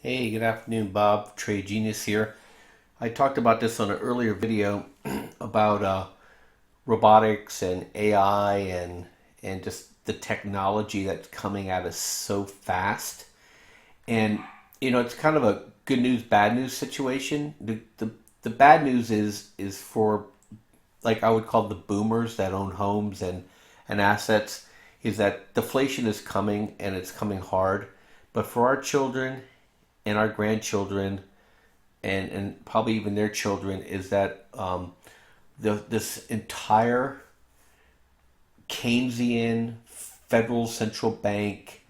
Hey, good afternoon, Bob. Trade Genius here. I talked about this on an earlier video about robotics and AI and just the technology that's coming at us so fast. And it's kind of a good news, bad news situation. The bad news is for, like, I would call the boomers that own homes and assets, is that deflation is coming and it's coming hard. But for our children and our grandchildren and probably even their children, is that this entire Keynesian federal central bank,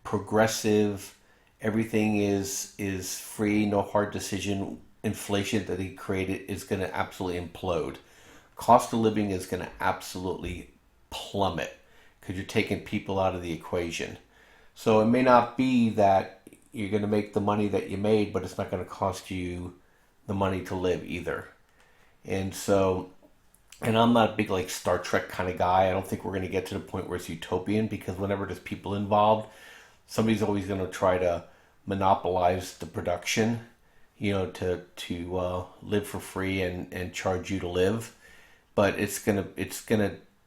progressive, everything is free, no hard decision inflation that he created is going to absolutely implode. Cost of living is going to absolutely plummet because you're taking people out of the equation. So it may not be that you're going to make the money that you made, but it's not going to cost you the money to live either. And so, and I'm not a big like Star Trek kind of guy. I don't think we're going to get to the point where it's utopian, because whenever there's people involved, somebody's always going to try to monopolize the production, to live for free and charge you to live. But it's gonna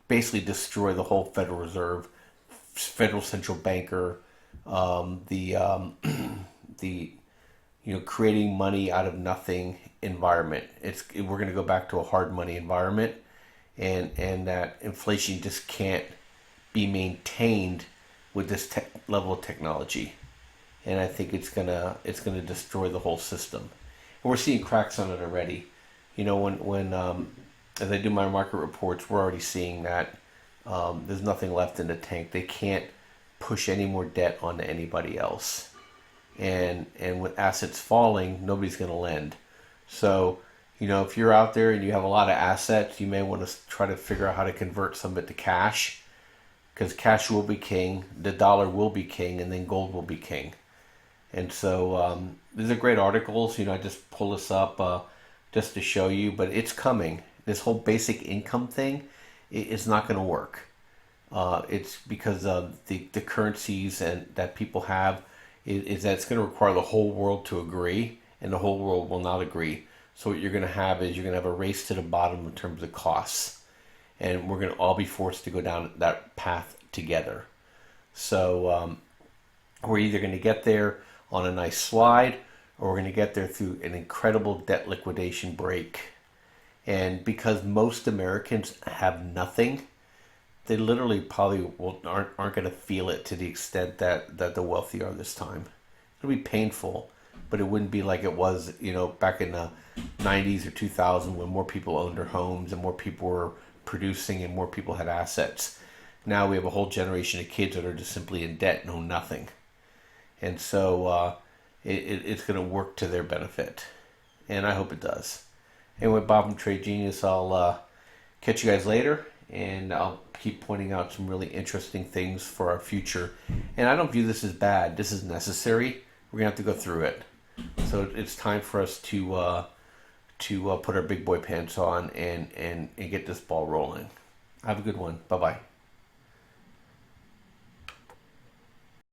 basically destroy the whole Federal Reserve, Federal Central Banker, the the creating money out of nothing environment. We're going to go back to a hard money environment, and that inflation just can't be maintained with this level of technology. And I think it's gonna destroy the whole system. And we're seeing cracks on it already. When as I do my market reports, we're already seeing that there's nothing left in the tank. They can't push any more debt onto anybody else. And with assets falling, nobody's going to lend. So, if you're out there and you have a lot of assets, you may want to try to figure out how to convert some of it to cash, because cash will be king, the dollar will be king, and then gold will be king. And so these are great articles. I just pull this up just to show you, but it's coming. This whole basic income thing is not going to work. It's because of the currencies and that people have is that it's going to require the whole world to agree, and the whole world will not agree. So what you're going to have is you're going to have a race to the bottom in terms of costs, and we're going to all be forced to go down that path together. So we're either going to get there on a nice slide, or we're going to get there through an incredible debt liquidation break. And because most Americans have nothing, they literally probably aren't going to feel it to the extent that the wealthy are this time. It'll be painful, but it wouldn't be like it was, back in the 90s or 2000, when more people owned their homes and more people were producing and more people had assets. Now we have a whole generation of kids that are just simply in debt and own nothing. And so it's going to work to their benefit. And I hope it does. Anyway, Bob from Trade Genius, I'll catch you guys later. And I'll keep pointing out some really interesting things for our future. And I don't view this as bad. This is necessary. We're going to have to go through it. So it's time for us to put our big boy pants on and get this ball rolling. Have a good one. Bye-bye.